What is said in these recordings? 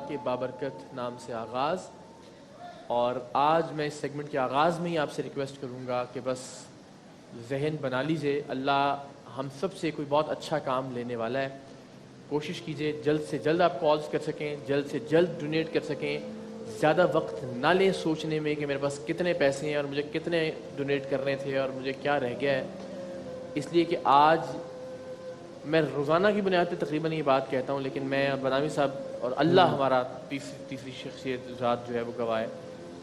کے بابرکت نام سے آغاز. اور آج میں اس سیگمنٹ کے آغاز میں ہی آپ سے ریکویسٹ کروں گا کہ بس ذہن بنا لیجئے, اللہ ہم سب سے کوئی بہت اچھا کام لینے والا ہے. کوشش کیجئے جلد سے جلد آپ کالز کر سکیں, جلد سے جلد ڈونیٹ کر سکیں. زیادہ وقت نہ لیں سوچنے میں کہ میرے پاس کتنے پیسے ہیں اور مجھے کتنے ڈونیٹ کرنے تھے اور مجھے کیا رہ گیا ہے. اس لیے کہ آج میں روزانہ کی بنیاد پہ تقریباً یہ بات کہتا ہوں, لیکن میں بادامی صاحب اور اللہ ہمارا تیسری شخصیت ذات جو ہے وہ گواہ ہے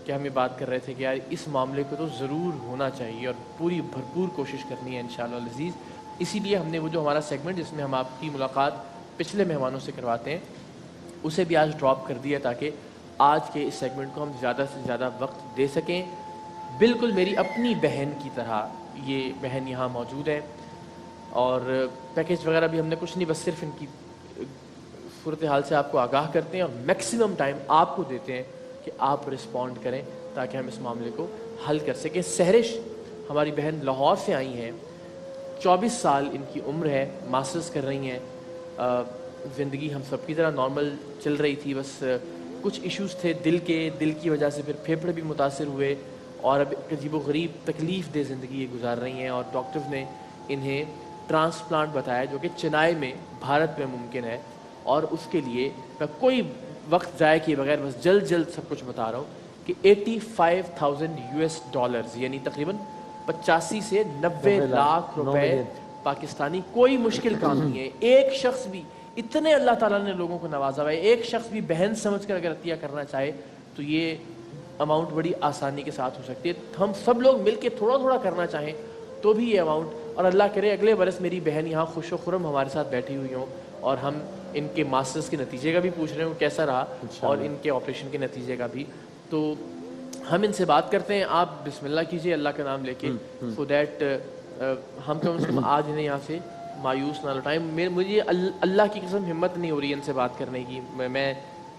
کہ ہم یہ بات کر رہے تھے کہ یار اس معاملے کو تو ضرور ہونا چاہیے اور پوری بھرپور کوشش کرنی ہے انشاءاللہ العزیز. اسی لیے ہم نے وہ جو ہمارا سیگمنٹ جس میں ہم آپ کی ملاقات پچھلے مہمانوں سے کرواتے ہیں اسے بھی آج ڈراپ کر دیا تاکہ آج کے اس سیگمنٹ کو ہم زیادہ سے زیادہ وقت دے سکیں. بالکل میری اپنی بہن کی طرح یہ بہن یہاں موجود ہے اور پیکیج وغیرہ بھی ہم نے کچھ نہیں, بس صرف ان کی صورتحال سے آپ کو آگاہ کرتے ہیں اور میکسیمم ٹائم آپ کو دیتے ہیں کہ آپ رسپونڈ کریں تاکہ ہم اس معاملے کو حل کر سکیں. سہرش ہماری بہن لاہور سے آئی ہیں, 24 سال ان کی عمر ہے, ماسٹرز کر رہی ہیں. زندگی ہم سب کی طرح نارمل چل رہی تھی, بس کچھ ایشوز تھے دل کی وجہ سے, پھر پھیپھڑے بھی متاثر ہوئے اور اب عجیب و غریب تکلیف دہ زندگی یہ گزار رہی ہیں. اور ڈاکٹرز نے انہیں ٹرانسپلانٹ بتایا جو کہ چنائی میں بھارت میں ممکن ہے, اور اس کے لیے میں کوئی وقت ضائع کیے بغیر بس جلد سب کچھ بتا رہا ہوں کہ $85,000 یعنی تقریباً 85 سے 90 لاکھ روپے پاکستانی کوئی مشکل کام نہیں ہے. ایک شخص بھی, اتنے اللہ تعالیٰ نے لوگوں کو نوازا ہوا ہے, ایک شخص بھی بہن سمجھ کر اگر عطیہ کرنا چاہے تو یہ اماؤنٹ بڑی آسانی کے ساتھ ہو سکتی ہے. ہم سب لوگ مل کے تھوڑا تھوڑا کرنا چاہیں تو بھی یہ اماؤنٹ, اور اللہ کرے اگلے برس میری بہن یہاں خوش و خرم ہمارے ساتھ بیٹھی ہوئی ہوں اور ہم ان کے ماسٹرز کے نتیجے کا بھی پوچھ رہے ہوں کیسا رہا اور ان کے آپریشن کے نتیجے کا بھی. تو ہم ان سے بات کرتے ہیں, آپ بسم اللہ کیجئے اللہ کا نام لے کے, سو دیٹ ہم کم از کم آج انہیں یہاں سے مایوس نہ لوٹائیں. مجھے اللہ کی قسم ہمت نہیں ہو رہی ان سے بات کرنے کی. میں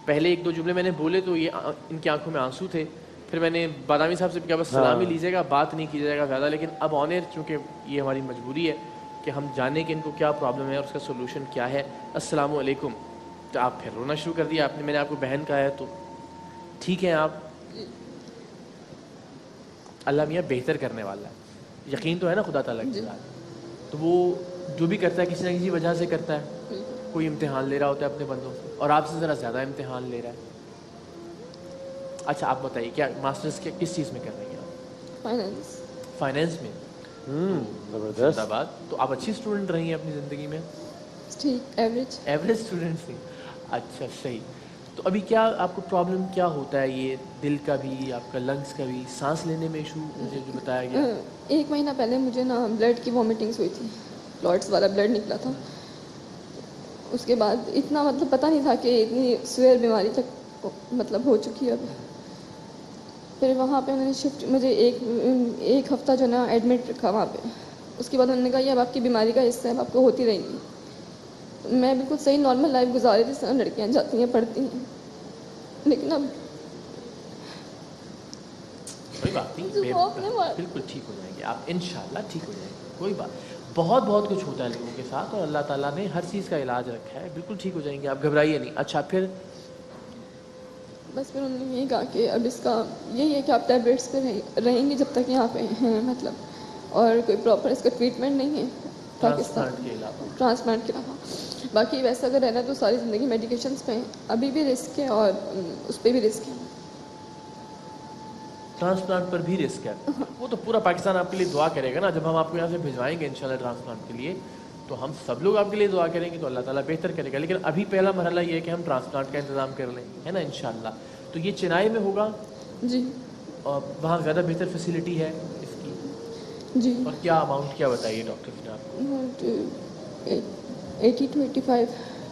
پہلے ایک دو جملے میں نے بولے تو یہ ان کی آنکھوں میں آنسو تھے, پھر میں نے بادامی صاحب سے کہا بس سلام ہی لیجیے گا, بات نہیں کیجیے جائے گا زیادہ. لیکن اب آن ایئر چونکہ یہ ہماری مجبوری ہے کہ ہم جانیں کہ ان کو کیا پرابلم ہے اور اس کا سولوشن کیا ہے. السلام علیکم. تو آپ پھر رونا شروع کر دیا آپ نے, میں نے آپ کو بہن کہا ہے تو ٹھیک ہے, آپ اللہ میاں بہتر کرنے والا ہے, یقین تو ہے نا خدا تعالیٰ کی ذات, تو وہ جو بھی کرتا ہے کسی نہ کسی وجہ سے کرتا ہے. کوئی امتحان لے رہا ہوتا ہے اپنے بندوں سے اور آپ سے ذرا زیادہ امتحان لے رہا ہے. اچھا آپ بتائیے کیا ماسٹرز کس چیز میں کر رہی ہیں آپ؟ فائنینس میں. زبردست بات. تو آپ اچھی اسٹوڈنٹ رہی ہیں اپنی زندگی میں؟ ٹھیک, ایوریج اسٹوڈنٹ تھی. اچھا صحیح. تو ابھی کیا آپ کو پرابلم کیا ہوتا ہے, یہ دل کا بھی, آپ کا لنگس کا بھی, سانس لینے میں ایشو مجھے جو بتایا گیا؟ 1 مہینہ پہلے مجھے نا بلڈ کی وامٹنگس ہوئی تھی, کلاٹس والا بلڈ نکلا تھا. اس کے بعد اتنا مطلب پتہ نہیں تھا کہ اتنی سویئر بیماری تک مطلب ہو چکی ہے اب. پھر وہاں پہ انہوں نے شفٹ, مجھے ایک ہفتہ جو نا ایڈمٹ رکھا وہاں پہ. اس کے بعد انہوں نے کہا یہ اب آپ کی بیماری کا حصہ ہے, اب آپ کو ہوتی رہیں گی. میں بالکل صحیح نارمل لائف گزار رہی تھی, جس طرح لڑکیاں جاتی ہیں پڑھتی ہیں, لیکن اب کوئی بات نہیں, بالکل ٹھیک ہو جائیں گے آپ انشاءاللہ, ٹھیک ہو جائیں گے, کوئی بات. بہت کچھ ہوتا ہے لوگوں کے ساتھ اور اللہ تعالیٰ نے ہر چیز کا علاج رکھا ہے, بالکل ٹھیک ہو جائیں گے آپ, گھبرائیے نہیں. اچھا پھر بس پھر انہوں نے یہ کہا کہ اب اس کا یہی ہے کہ آپ ٹیبلیٹس پہ رہیں گے جب تک یہاں پہ ہیں مطلب, اور کوئی پراپر اس کا ٹریٹمنٹ نہیں ہے پاکستان ٹرانسپلانٹ کے علاوہ. باقی ویسا اگر رہنا تو ساری زندگی میڈیکیشنس پہ ہیں, ابھی بھی رسک ہے اور اس پہ بھی رسک ہے. ٹرانسپلانٹ پر بھی رسک ہے, وہ تو پورا پاکستان آپ کے لیے دعا کرے گا نا. جب ہم آپ کو یہاں سے بھجوائیں گے انشاءاللہ ٹرانسپلانٹ کے لیے تو ہم سب لوگ آپ کے لیے دعا کریں گے, تو اللہ تعالیٰ بہتر کرے گا. لیکن ابھی پہلا مرحلہ یہ ہے کہ ہم ٹرانسپلانٹ کا انتظام کر لیں, ہے نا انشاءاللہ. تو یہ چنائی میں ہوگا جی, اور وہاں زیادہ بہتر فیسلٹی ہے اس کی جی. اور کیا اماؤنٹ کیا بتائیے ڈاکٹر نے آپ کو؟ 80 to 85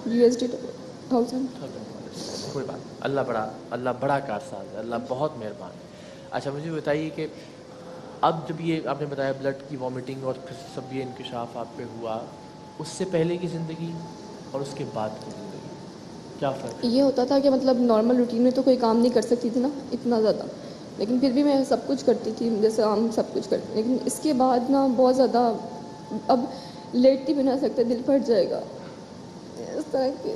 USD. کوئی بات, اللہ بڑا کارساز ہے, اللہ بہت مہربان ہے. اچھا مجھے بتائیے کہ اب جب یہ آپ نے بتایا بلڈ کی وامٹنگ اور پھر سب یہ انکشاف آپ پہ ہوا, اس سے پہلے کی زندگی اور اس کے بعد کی زندگی کیا فرق ہے؟ یہ ہوتا تھا کہ مطلب نارمل روٹین میں تو کوئی کام نہیں کر سکتی تھی نا اتنا زیادہ, لیکن پھر بھی میں سب کچھ کرتی تھی جیسے ہم سب کچھ کرتے. لیکن اس کے بعد نا بہت زیادہ, اب لیٹتی بھی نہ سکتے, دل پھٹ جائے گا اس طرح کے.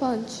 5।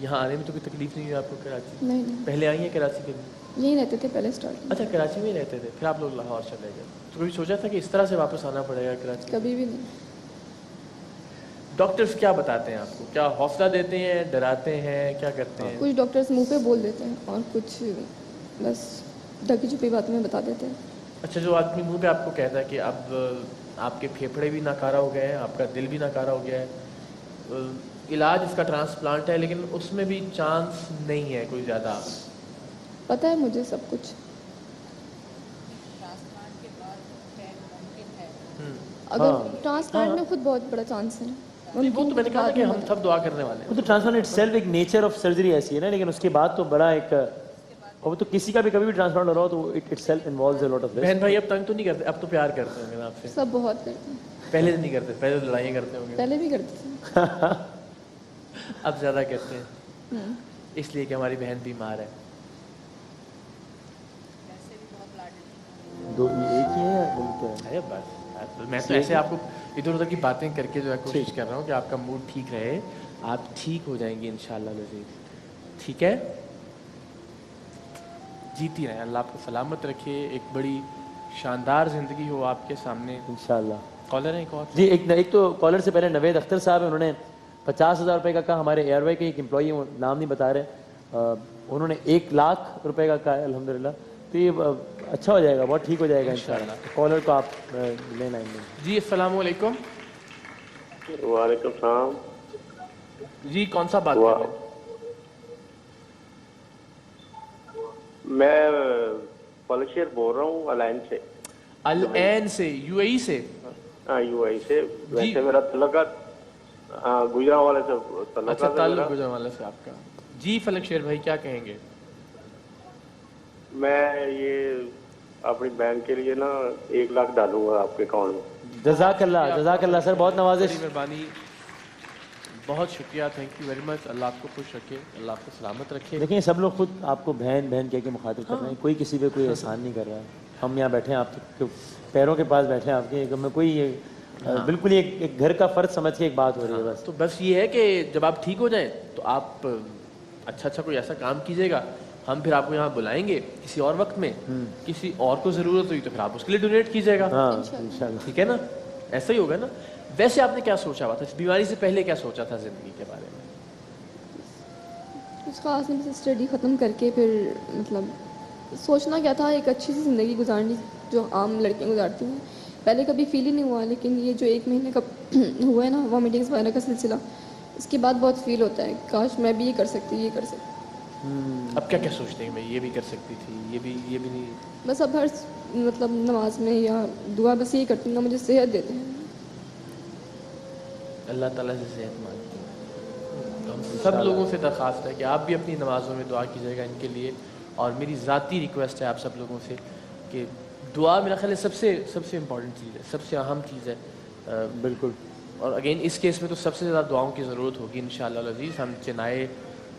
یہاں آنے میں تو کوئی تکلیف نہیں ہوئی آپ کو کراچی؟ نہیں نہیں، پہلے آئی ہیں کراچی کبھی؟ یہیں رہتے تھے پہلے اسٹارٹ، اچھا کراچی میں ہی رہتے تھے، پھر آپ لوگ لاہور چلے گئے، تو کبھی سوچا تھا کہ اس طرح سے واپس آنا پڑے گا کراچی؟ کبھی بھی نہیں. ڈاکٹرز کیا بتاتے ہیں آپ کو؟ کیا حوصلہ دیتے ہیں، ڈراتے ہیں، کیا کرتے ہیں؟ کچھ ڈاکٹرز منہ پہ بول دیتے ہیں اور کچھ بس ڈھکی چھپی باتوں میں بتا دیتے ہیں. اچھا، جو آدمی منہ پہ آپ کو کہتا ہے کہ اب آپ کے پھیپھڑے بھی ناکارہ ہو گئے ہیں، آپ کا دل بھی ناکارہ ہو گیا ہے، علاج اس کا ٹرانسپلانٹ ہے، لیکن اس میں بھی چانس نہیں ہے کوئی زیادہ، پتہ ہے مجھے سب کچھ. اگر ٹرانسپلانٹ میں خود بہت بڑا چانس ہے. وہ تو میں نے کہا تھا کہ ہم سب دعا کرنے والے ہیں. وہ تو ٹرانسپلانٹ اٹ سیلف ایک نیچر آف سرجری ایسی ہے نا، لیکن اس کے بعد تو بڑا ایک، اور وہ تو کسی کا بھی کبھی بھی ٹرانسپلانٹ ہو رہا ہو تو it self involves a lot of risk. بہن بھائی اب تنگ تو نہیں کرتے؟ اب تو پیار کرتے ہوں گے آپ سے؟ سب بہت کرتے ہیں. پہلے تو نہیں کرتے، پہلے تو لڑائیاں کرتے ہوں گے. پہلے بھی کرتے تھے. اب زیادہ کرتے ہیں اس لیے کہ ہماری بہن بیمار ہے. دو ایک ہی ہے. بس میں تو ایسے آپ کو ادھر ادھر کی باتیں کر کے جو ہے کوشش کر رہا ہوں کہ آپ کا موڈ ٹھیک رہے. آپ ٹھیک ہو جائیں گے انشاءاللہ العزیز. ٹھیک ہے، جیتی رہیں، اللہ آپ کو سلامت رکھے، ایک بڑی شاندار زندگی ہو آپ کے سامنے انشاءاللہ. کالر ہیں ایک اور جی، ایک تو کالر سے پہلے نوید اختر صاحب ہیں، انہوں نے 50,000 روپے کا کہا. ہمارے ایئر وے کے ایک امپلائی ہیں، وہ نام نہیں بتا رہے، انہوں نے 1,00,000 روپے کا کہا ہے الحمدللہ. تو یہ اچھا ہو جائے گا، بہت ٹھیک ہو جائے گا انشاءاللہ. کالر کو آپ لینا آئیں گے. جی السلام علیکم. وعلیکم السلام. جی کون سا بات کر رہے ہیں؟ میں پلشیر بول رہا ہوں العین سے. العین سے؟ یو اے ای سے؟ ہاں یو اے ای سے. ویسے میرا تعلقات گجرانوالے سے تعلق. اچھا تعلق گجرانوالے سے آپ کا. جی فلک شیر بھائی کیا کہیں گے؟ میں یہ اپنی بہن کے لیے نا 1,00,000 ڈالوں گا آپ کے اکاؤنٹ میں. جزاک اللہ، جزاک اللہ سر، بہت نوازش. مہربانی، بہت شکریہ، تھینک یو ویری مچ. اللہ آپ کو خوش رکھے، اللہ آپ کو سلامت رکھے. دیکھیں سب لوگ خود آپ کو بہن بہن کہہ کے مخاطب کر رہے ہیں، کوئی کسی پہ کوئی احسان نہیں کر رہا ہے. ہم یہاں بیٹھے ہیں آپ کے پیروں کے پاس بیٹھے ہیں آپ کے، میں کوئی بالکل ایک گھر کا فرد سمجھ کے ایک بات ہو رہی ہے بس. تو بس یہ ہے کہ جب آپ ٹھیک ہو جائیں تو آپ اچھا کوئی ایسا کام کیجیے گا، ہم پھر آپ کو یہاں بلائیں گے کسی اور وقت میں. کسی اور کو ضرورت ہوئی تو پھر آپ اس کے لیے ڈونیٹ کیجیے گا. ہاں انشاءاللہ. ٹھیک ہے نا، ایسا ہی ہوگا نا. ویسے آپ نے کیا سوچا ہوا تھا اس بیماری سے پہلے؟ کیا سوچا تھا زندگی کے بارے میں؟ کچھ خاص نہیں، بس اسٹڈی ختم کر کے پھر مطلب سوچنا کیا تھا، ایک اچھی سی زندگی گزارنی جو عام لڑکیاں گزارتی ہیں. پہلے کبھی فیل ہی نہیں ہوا، لیکن یہ جو 1 مہینے کا ہوا ہے نا وامٹنگس وغیرہ کا سلسلہ، اس کے بعد بہت فیل ہوتا ہے کاش میں بھی یہ کر سکتی، یہ کر سکتی. اب کیا سوچتے ہیں؟ میں یہ بھی کر سکتی تھی، یہ بھی نہیں. بس اب ہر مطلب نماز میں یا دعا بس یہی کرتی ہوں، مجھے صحت دیتے ہیں. اللہ تعالیٰ سے صحت مانگتے ہیں. ہم سب لوگوں سے درخواست ہے کہ آپ بھی اپنی نمازوں میں دعا کیجیے گا ان کے لیے. اور میری ذاتی ریکویسٹ ہے آپ سب لوگوں سے کہ دعا میرا خیال ہے سب سے امپورٹنٹ چیز ہے، سب سے اہم چیز ہے. بالکل. اور اگین اس کیس میں تو سب سے زیادہ دعاؤں کی ضرورت ہوگی انشاءاللہ العزیز. ہم چنائے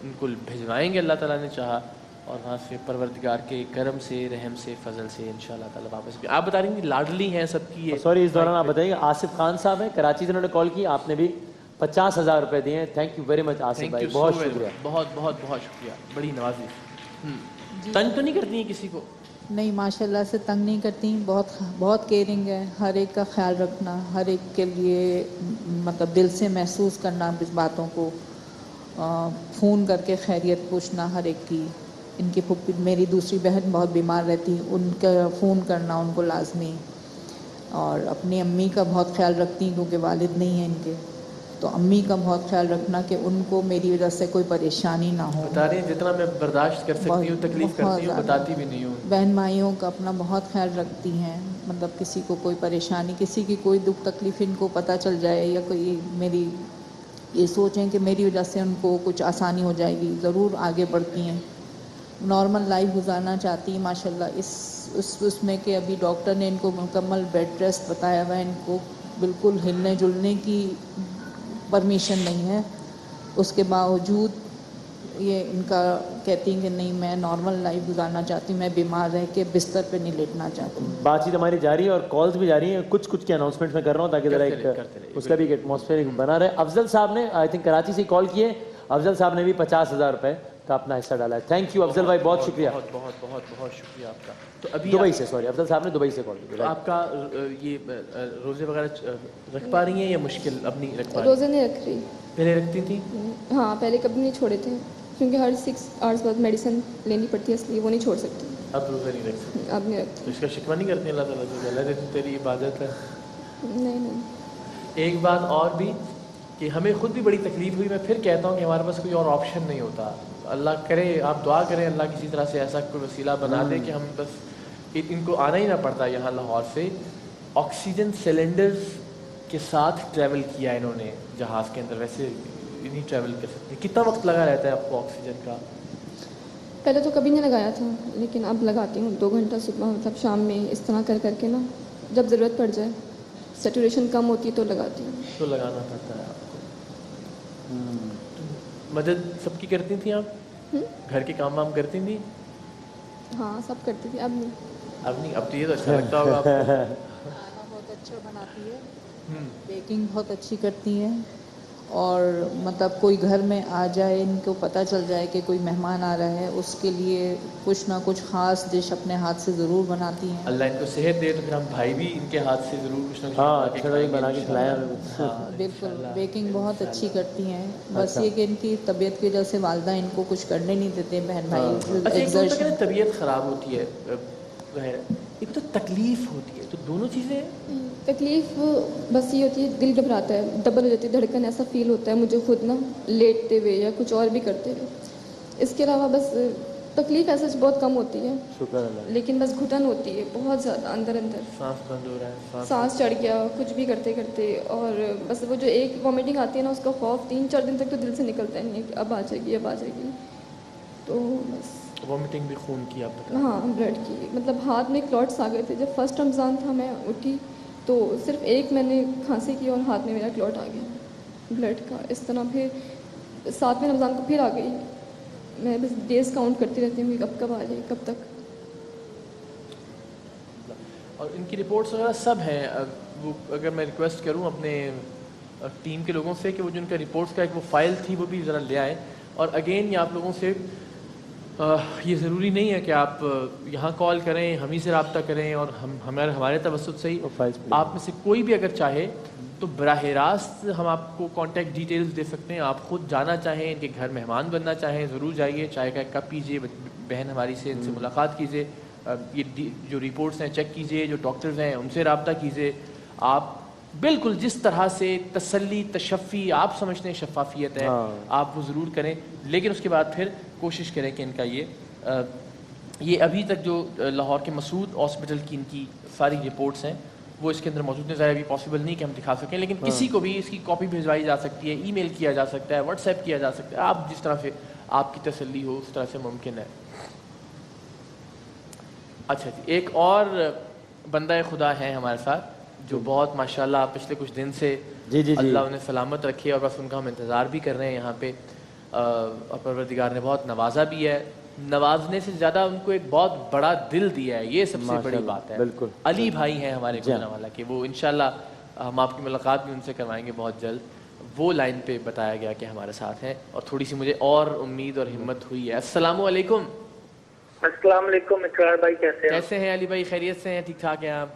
ان کو بھجوائیں گے اللہ تعالیٰ نے چاہا، اور وہاں سے پروردگار کے کرم سے، رحم سے، فضل سے انشاءاللہ تعالیٰ واپس بھی. آپ بتا رہی ہیں لاڈلی ہیں سب کی. سوری اس دوران آپ بتائیے آصف خان صاحب ہیں کراچی سے، انہوں نے کال کی، آپ نے بھی 50,000 روپے دیے ہیں. Thank you very much Asif بھائی، بہت شکریہ. بہت بہت بہت شکریہ، بڑی نوازی. تنگ تو نہیں کرتی ہیں کسی کو؟ نہیں ماشاءاللہ سے تنگ نہیں کرتی، بہت کیئرنگ ہے. ہر ایک کا خیال رکھنا، ہر ایک کے لیے مطلب دل سے محسوس کرنا اس باتوں کو، فون کر کے خیریت پوچھنا ہر ایک کی. ان کی پھپھی میری دوسری بہن بہت بیمار رہتی، ان کا فون کرنا ان کو لازمی. اور اپنی امی کا بہت خیال رکھتی ہیں کیونکہ والد نہیں ہیں ان کے، تو امی کا بہت خیال رکھنا کہ ان کو میری وجہ سے کوئی پریشانی نہ ہو. بتا رہی ہیں جتنا میں برداشت کر سکتی ہوں تکلیف کرتی ہوں، بتاتی بھی نہیں ہوں. بہن بھائیوں کا اپنا بہت خیال رکھتی ہیں، مطلب کسی کو کوئی پریشانی، کسی کی کوئی دکھ تکلیف ان کو پتہ چل جائے یا کوئی میری یہ سوچیں کہ میری وجہ سے ان کو کچھ آسانی ہو جائے گی، ضرور آگے بڑھتی ہیں. نارمل لائف گزارنا چاہتی ہیں ماشاءاللہ. اس میں کہ ابھی ڈاکٹر نے ان کو مکمل بیڈ ریسٹ بتایا ہوا ہے، ان کو بالکل ہلنے جلنے کی پرمیشن نہیں ہے. اس کے باوجود یہ ان کا کہتی ہیں کہ نہیں میں نارمل لائف گزارنا چاہتی ہوں، میں بیمار رہ کے بستر پہ نہیں لیٹنا چاہتی ہوں. بات چیت ہماری جاری ہے اور کالز بھی جاری ہیں. کچھ کی اناؤنسمنٹ میں کر رہا ہوں تاکہ ذرا ایک اس کا بھی ایک ایٹماسفیئر بنا رہے. افضل صاحب نے آئی تھنک کراچی سے کال کیے. افضل صاحب نے بھی 50,000 روپے کا اپنا حصہ ڈالا ہے. تھینک یو افضل بھائی, بہت شکریہ. بہت بہت بہت بہت شکریہ آپ کا. تو ابھی دبئی سے, سوری افضل صاحب نے دبئی سے کال کی. آپ کا یہ روزے وغیرہ رکھ پا رہی ہیں یا مشکل اب نہیں رکھ پا رہی؟ روزے نہیں رکھ رہی. پہلے رکھتی تھی؟ ہاں پہلے کبھی نہیں چھوڑے تھے کیونکہ ہر 6 آورس بعد میڈیسن لینی پڑتی ہے, اس لیے وہ نہیں چھوڑ سکتی. اب روزہ نہیں رکھ سکتی؟ اب نہیں رکھتی. تو اس کا شکوہ نہیں کرتے اللہ تعالیٰ سے؟ اللہ تو تیری عبادت ہے. نہیں. ایک بات اور بھی کہ ہمیں خود بھی بڑی تکلیف ہوئی. میں پھر کہتا ہوں کہ ہمارے پاس کوئی اور آپشن نہیں ہوتا. اللہ کرے, آپ دعا کریں اللہ کسی طرح سے ایسا کوئی وسیلہ بنا دے کہ ہم بس ان کو آنا ہی نہ پڑتا یہاں لاہور سے. آکسیجن سلنڈرز کے ساتھ ٹریول کیا انہوں نے جہاز کے اندر, ویسے نہیں ٹریول کر سکتے. کتنا وقت لگا رہتا ہے آپ کو آکسیجن کا؟ پہلے تو کبھی نہیں لگایا تھا لیکن اب لگاتی ہوں 2 گھنٹہ صبح مطلب شام میں, اس طرح کر کے نا جب ضرورت پڑ جائے, سیچوریشن کم ہوتی ہے تو لگاتی ہوں. تو لگانا پڑتا ہے آپ کو. مدد سب کی کرتی تھیں آپ؟ گھر کے کام وام کرتی تھیں؟ ہاں سب کرتی تھی. اب نہیں. اب نہیں. اب تو یہ تو اچھا لگتا ہوگا آپ کو. کھانا بہت اچھا بناتی ہے, بیکنگ بہت اچھی کرتی ہیں, اور مطلب کوئی گھر میں آ جائے, ان کو پتہ چل جائے کہ کوئی مہمان آ رہا ہے, اس کے لیے کچھ نہ کچھ خاص ڈش اپنے ہاتھ سے ضرور بناتی ہیں. اللہ ان کو صحت دے تو پھر ہم بھائی بھی ان کے ہاتھ سے ضرور کچھ نہ کچھ بنا کے کھلایا. بالکل بیکنگ بہت اچھی کرتی ہیں. بس یہ کہ ان کی طبیعت کی وجہ سے والدہ ان کو کچھ کرنے نہیں دیتے بہن بھائی. طبیعت خراب ہوتی ہے, ایک تو تکلیف ہوتی ہے, تو دونوں چیزیں. تکلیف بس یہ ہوتی ہے دل گھبراتا ہے, ڈبل ہو جاتی ہے دھڑکن, ایسا فیل ہوتا ہے مجھے خود نا لیٹتے ہوئے یا کچھ اور بھی کرتے ہوئے. اس کے علاوہ بس تکلیف ایسا بہت کم ہوتی ہے, شکر اللہ. لیکن بس گھٹن ہوتی ہے بہت زیادہ اندر, سانس بند ہو رہا ہے, سانس چڑھ گیا کچھ بھی کرتے کرتے. اور بس وہ جو ایک وامٹنگ آتی ہے نا, اس کا خوف 3-4 دن تک تو دل سے نکلتا نہیں ہے کہ اب آ جائے گی اب آ جائے گی. تو بس وامٹنگ بھی خون کی آپ بتا؟ ہاں بلڈ کی, مطلب ہاتھ میں کلاٹس آ گئے تھے. جب فرسٹ رمضان تھا میں اٹھی تو صرف ایک میں نے کھانسی کی اور ہاتھ میں میرا کلاٹ آ گیا بلڈ کا. اس طرح پھر 7ویں رمضان کو پھر آ گئی. میں بس ڈیز کاؤنٹ کرتی رہتی ہوں کہ کب آ جائے, کب تک. اور ان کی رپورٹس وغیرہ سب ہیں. وہ اگر میں ریکویسٹ کروں اپنے ٹیم کے لوگوں سے کہ وہ جو ان کا رپورٹس کا ایک وہ فائل تھی وہ بھی ذرا لے آئیں. اور اگین یہ آپ لوگوں سے یہ ضروری نہیں ہے کہ آپ یہاں کال کریں, ہم ہی سے رابطہ کریں اور ہمارے توسط سے ہی. آپ میں سے کوئی بھی اگر چاہے تو براہ راست ہم آپ کو کانٹیکٹ ڈیٹیلز دے سکتے ہیں. آپ خود جانا چاہیں, ان کے گھر مہمان بننا چاہیں, ضرور جائیے, چائے کا ایک کپ پیجیے, بہن ہماری سے ان سے ملاقات کیجیے, یہ جو رپورٹس ہیں چیک کیجیے, جو ڈاکٹرز ہیں ان سے رابطہ کیجیے. آپ بالکل جس طرح سے تسلی تشفی آپ سمجھتے ہیں شفافیت ہے, آپ وہ ضرور کریں. لیکن اس کے بعد پھر کوشش کریں کہ ان کا یہ ابھی تک جو لاہور کے مسعود ہاسپٹل کی ان کی ساری رپورٹس ہیں وہ اس کے اندر موجود ہیں. ظاہر ابھی پاسبل نہیں کہ ہم دکھا سکیں, لیکن کسی کو بھی اس کی کاپی بھیجوائی جا سکتی ہے, ای میل کیا جا سکتا ہے, واٹس ایپ کیا جا سکتا ہے. آپ جس طرح سے آپ کی تسلی ہو اس طرح سے ممکن ہے. اچھا جی, ایک اور بندہ خدا ہے ہمارے ساتھ جو بہت ماشاءاللہ پچھلے کچھ دن سے اللہ انہیں سلامت رکھے, اور بس ان کا ہم انتظار بھی کر رہے ہیں یہاں پہ. اور پروردگار نے بہت نوازا بھی ہے, نوازنے سے زیادہ ان کو ایک بہت بڑا دل دیا ہے, یہ سب سے بڑی بات ہے. علی بھائی ہیں ہمارے گجرانوالہ کے, وہ انشاءاللہ ہم آپ کی ملاقات بھی ان سے کروائیں گے بہت جلد. وہ لائن پہ بتایا گیا کہ ہمارے ساتھ ہیں, اور تھوڑی سی مجھے اور امید اور ہمت ہوئی ہے. السلام علیکم. السلام علیکم اقرار بھائی, کیسے ہیں علی بھائی؟ خیریت سے ہیں؟ ٹھیک ٹھاک ہیں آپ؟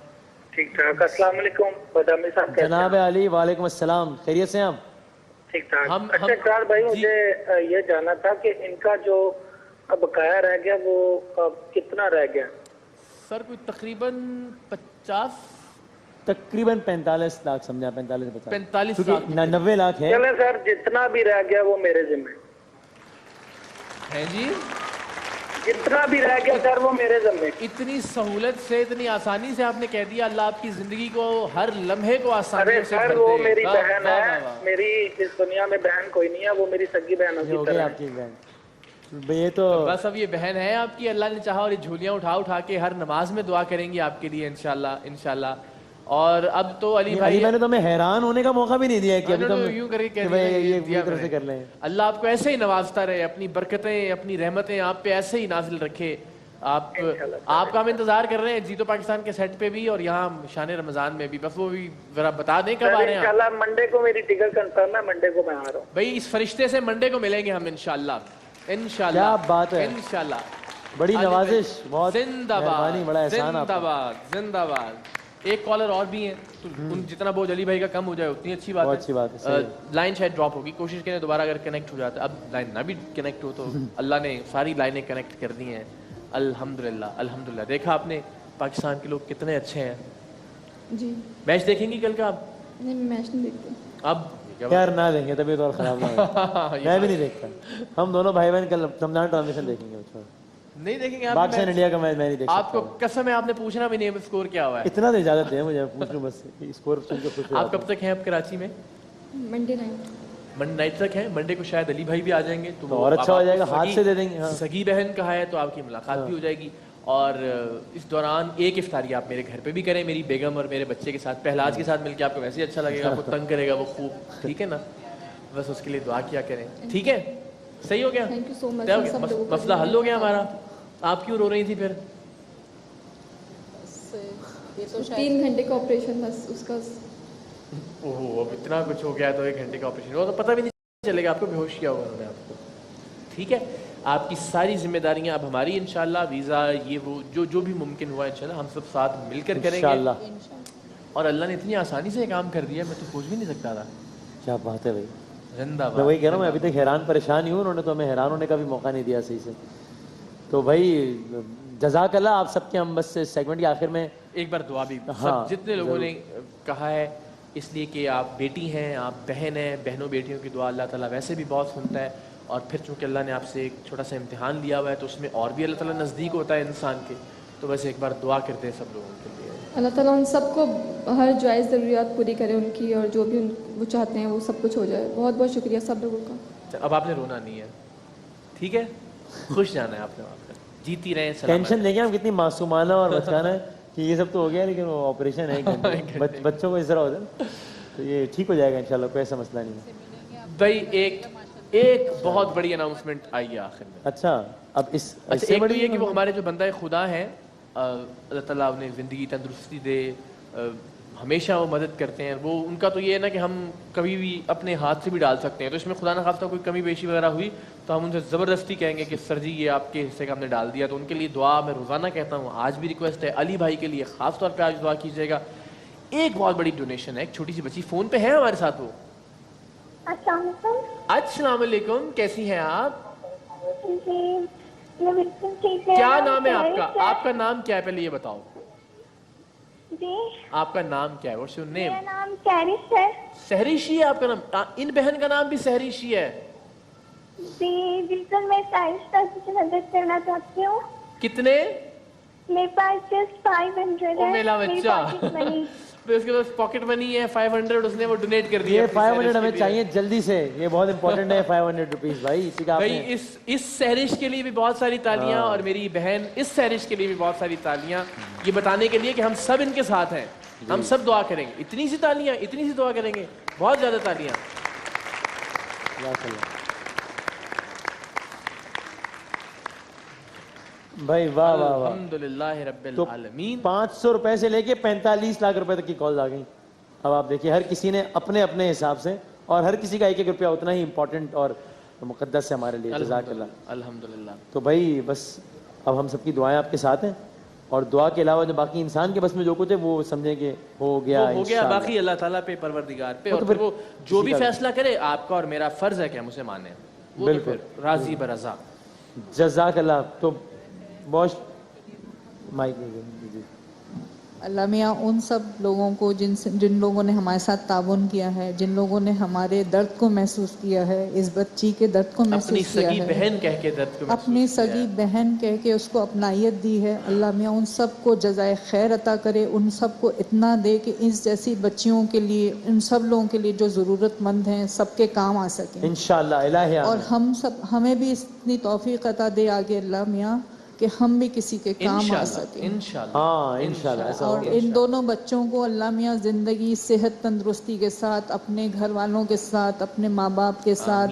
ٹھیک ٹھاک. السلام علیکم بدامی صاحب. جناب علی وعلیکم السلام, خیریت سے ہیں آپ؟ ٹھیک ٹھاک. اچھا اقرار بھائی, مجھے یہ جاننا تھا کہ ان کا جو بقایا رہ گیا وہ کتنا رہ گیا؟ سر کوئی تقریباً 45 لاکھ سمجھا, 45 لاکھ 90 لاکھ ہے. چلے سر, جتنا بھی رہ گیا وہ میرے ذمہ ہے. جی جتنا بھی رہ گیا سر وہ میرے ذمہ. اتنی سہولت سے, اتنی آسانی سے آپ نے کہہ دیا. اللہ آپ کی زندگی کو ہر لمحے کو آسانی سے بھر دے. وہ میری بہن ہے, میری اس دنیا میں بہن کوئی نہیں ہے, وہ میری سگی بہن ہوگی. یہ تو بس اب یہ بہن ہے آپ کی, اللہ نے چاہا, اور یہ جھولیاں اٹھا کے ہر نماز میں دعا کریں گے آپ کے لیے انشاءاللہ. اور اب تو علی بھائی میں نے تو ہمیں حیران ہونے کا موقع بھی نہیں دیا کہ ابھی تم یوں کر کے طرح سے کر لیں. اللہ آپ کو ایسے ہی نوازتا رہے, اپنی برکتیں اپنی رحمتیں آپ پہ ایسے ہی نازل رکھے. آپ کا ہم انتظار کر رہے ہیں جیتو پاکستان کے سیٹ پہ بھی اور یہاں شان رمضان میں بھی. بس وہ بھی ذرا بتا دیں کب آ رہے ہیں. انشاءاللہ منڈے کو میری ٹکٹ کنفرم ہے, منڈے کو میں آ رہا ہوں. بھائی اس فرشتے سے منڈے کو ملیں گے ہم انشاءاللہ. انشاءاللہ کیا بات ہے, انشاءاللہ. بڑی نوازش, بہت زندہ مہربانی, بڑا باد احسان آپ زندہ کا. باد زندہ باد. ایک کالر اور بھی ہیں تو جتنا بوجھ علی بھائی کا کم ہو جائے اتنی اچھی بات ہے. بہت اچھی بات ہے. لائن شاید ڈراپ ہوگی, کوشش کریں دوبارہ اگر کنیکٹ ہو جاتا ہے. اب لائن نہ بھی کنیکٹ ہو تو اللہ نے ساری لائنیں کنیکٹ کر دی ہیں الحمدللہ الحمدللہ. دیکھا آپ نے پاکستان کے لوگ کتنے اچھے ہیں. جی میچ دیکھیں گی کل کا آپ؟ نہیں میں میچ نہیں دیکھتی. اب یار نہ دیکھیں طبیعت اور خراب نہ ہو. میں بھی نہیں دیکھتا. ہم دونوں بھائی بہن کل رمضان ٹرانزیشن دیکھیں گے. نہیں دیکھیں گے پاکستان انڈیا کا میچ میں نہیں دیکھ سکتا. آپ کو قسم ہے آپ نے پوچھنا بھی نہیں اسکور کیا ہوا ہے. اتنا تو اجازت دیں مجھے, پوچھ لوں بس اسکور سن کے خوش. آپ کب تک ہیں اب کراچی میں؟ Monday night. منڈے نائٹ تک ہیں. منڈے کو شاید علی بھائی بھی آ جائیں گے تو اور اچھا ہو جائے گا, ہاتھ سے دے دیں گے. سگی بہن کا ہے تو آپ کی ملاقات بھی ہو جائے گی. اور اس دوران ایک افطاری آپ میرے گھر پہ بھی کریں میری بیگم اور میرے بچے کے ساتھ. پہلاج کے ساتھ مل کے آپ کو ویسے ہی اچھا لگے گا, آپ کو تنگ کرے گا وہ خوب, ٹھیک ہے نا. بس اس کے لیے دعا کیا کریں, ٹھیک ہے. صحیح ہو گیا, تھینک یو سو مچ. مسئلہ حل ہو گیا ہمارا. آپ کیوں رو رہی تھی پھر؟ 3 گھنٹے کا آپریشن بس اس کا. اوہ اب اتنا کچھ ہو گیا تو 1 گھنٹے کا آپریشن, وہ تو پتہ بھی نہیں چلے گا آپ کو, بے ہوش کیا ہوگا انہوں نے آپ کو. ٹھیک ہے, آپ کی ساری ذمہ داریاں اب ہماری انشاءاللہ. ویزا یہ وہ جو بھی ممکن ہوا انشاءاللہ ہم سب ساتھ مل کر کریں گے. اور اللہ نے اتنی آسانی سے کام کر دیا میں تو سوچ بھی نہیں سکتا تھا. کیا بات ہے بھائی, زندہ باد. میں وہی کہہ رہا ہوں, میں ابھی تک حیران پریشان ہی ہوں. انہوں نے تو ہمیں حیران ہونے کا بھی موقع نہیں دیا صحیح سے. تو بھائی جزاک اللہ آپ سب کے. ہم بس سیگمنٹ کے آخر میں ایک بار دعا بھی سب جتنے لوگوں نے کہا ہے, اس لیے کہ آپ بیٹی ہیں, آپ بہن ہیں, بہنوں بیٹیوں کی دعا اللہ تعالیٰ ویسے بھی بہت سنتا ہے. اور پھر چونکہ اللہ نے آپ سے ایک چھوٹا سا امتحان لیا ہوا ہے تو اس میں اور بھی اللہ تعالیٰ نزدیک ہوتا ہے انسان کے. تو بس ایک بار دعا کرتے ہیں سب لوگوں کے لیے. اللہ تعالیٰ ان سب کو ہر جائز ضروریات پوری کرے ان کی, اور جو بھی وہ چاہتے ہیں وہ سب کچھ ہو جائے. بہت بہت شکریہ سب لوگوں کا. اب آپ نے رونا نہیں ہے, ٹھیک ہے, خوش جانا ہے آپ نے. وہاں پر جیتی رہے. ٹینشن دیکھیں ہم کتنی معصومانہ اور بچانا ہے کہ یہ سب تو ہو گیا لیکن وہ آپریشن ہے بچوں کو اس طرح ہو جائے تو یہ ٹھیک ہو جائے گا انشاءاللہ, کوئی ایسا مسئلہ نہیں ہے. بھائی ایک بہت بڑی اناؤنسمنٹ آئی ہے آخر میں. اچھا اب اس ایک تو یہ کہ وہ ہمارے جو بندہ خدا ہیں, اللہ تعالیٰ انہیں زندگی تندرستی دے, ہمیشہ وہ مدد کرتے ہیں. وہ ان کا تو یہ ہے نا کہ ہم کبھی بھی اپنے ہاتھ سے بھی ڈال سکتے ہیں. تو اس میں خدا نہ خواستہ کوئی کمی بیشی وغیرہ ہوئی تو ہم ان سے زبردستی کہیں گے کہ سر جی یہ آپ کے حصے کا ہم نے ڈال دیا. تو ان کے لیے دعا میں روزانہ کہتا ہوں, آج بھی ریکویسٹ ہے علی بھائی کے لیے خاص طور پہ آج دعا کیجیے گا. ایک بہت بڑی ڈونیشن ہے, ایک چھوٹی سی بچی فون پہ ہے ہمارے ساتھ. وہ السلام علیکم. السلام علیکم, کیسی ہیں آپ؟ جی میں بالکل ٹھیک ہے. کیا نام ہے آپ کا؟ آپ کا نام کیا ہے پہلے یہ بتاؤ. جی آپ کا نام کیا ہے؟ What's your name? میرا نام سہرش ہے. سہریشی ہے آپ کا نام؟ ان بہن کا نام بھی سہریشی ہے؟ جی بالکل, میں سائنس کا کچھ مدد کرنا چاہتی ہوں. کتنے؟ میرے پاس جسٹ 500 ہے. میرا بچہ اس کے پاس پاکٹ منی ہے 500, اس نے وہ ڈونیٹ کر دیا. یہ 500 ہمیں چاہیے جلدی سے, یہ بہت امپورٹنٹ ہے 500 روپیز بھائی. بھائی اس سہرش کے لیے بھی بہت ساری تالیاں, اور میری بہن اس سہرش کے لیے بھی بہت ساری تالیاں, یہ بتانے کے لیے کہ ہم سب ان کے ساتھ ہیں. ہم سب دعا کریں گے. اتنی سی تالیاں, اتنی سی دعا کریں گے, بہت زیادہ تالیاں. بھائی واہ واہ واہ, الحمدللہ رب العالمین. 500 روپے سے لے کے 45 لاکھ روپے تک کی کالز آ گئی. اب آپ دیکھیے ہر کسی نے اپنے اپنے حساب سے, اور ہر کسی کا 1-1 روپیہ اتنا ہی امپورٹنٹ اور مقدس ہے ہمارے لیے. جزاک اللہ. الحمدللہ. تو بھائی بس اب ہم سب کی دعائیں آپ کے ساتھ ہیں, اور دعا کے علاوہ جو باقی انسان کے بس میں جو کچھ ہے وہ سمجھیں کہ ہو گیا, باقی اللہ تعالیٰ پہ, پروردگار پہ, اور پھر وہ جو بھی فیصلہ کرے آپ کا اور میرا فرض ہے کہ ہم اسے مانیں. بالکل راضی برضا. جزاک اللہ. تو بہت مائک جی. اللہ میاں ان سب لوگوں کو جن لوگوں نے ہمارے ساتھ تعاون کیا ہے, جن لوگوں نے ہمارے درد کو محسوس کیا ہے, اس بچی کے درد کو محسوس کیا ہے, اپنی سگی بہن کہہ کے درد کو, اپنی سگی بہن کہہ کے اس کو اپنائیت دی ہے. اللہ میاں ان سب کو جزائے خیر عطا کرے, ان سب کو اتنا دے کہ اس جیسی بچیوں کے لیے, ان سب لوگوں کے لیے جو ضرورت مند ہیں, سب کے کام آ سکیں انشاءاللہ. الہی اور ہمیں بھی اتنی توفیق عطا دے آگے اللہ میاں کہ ہم بھی کسی کے کام آ سکیں انشاءاللہ. اور ان دونوں بچوں کو اللہ میاں زندگی, صحت, تندرستی کے ساتھ, اپنے گھر والوں کے ساتھ, اپنے ماں باپ کے ساتھ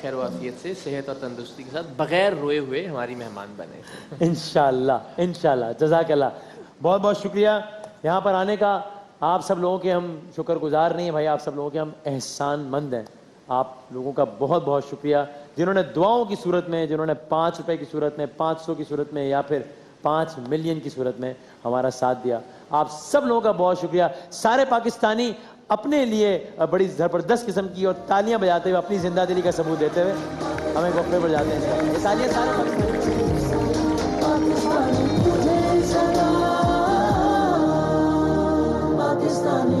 خیر و عافیت سے صحت اور تندرستی کے ساتھ بغیر روئے ہوئے ہماری مہمان بنے. انشاءاللہ انشاءاللہ. جزاک اللہ. بہت بہت شکریہ یہاں پر آنے کا. آپ سب لوگوں کے ہم شکر گزار نہیں ہیں بھائی, آپ سب لوگوں کے ہم احسان مند ہیں. آپ لوگوں کا بہت بہت شکریہ جنہوں نے دعاؤں کی صورت میں, جنہوں نے 5 روپے کی صورت میں, 500 کی صورت میں, یا پھر 5 ملین کی صورت میں ہمارا ساتھ دیا. آپ سب لوگوں کا بہت شکریہ. سارے پاکستانی اپنے لیے بڑی زبردست قسم کی اور تالیاں بجاتے ہوئے اپنی زندہ دلی کا ثبوت دیتے ہوئے ہمیں وقفے پر جاتے ہیں. یہ تالیاں سارے پاکستانی.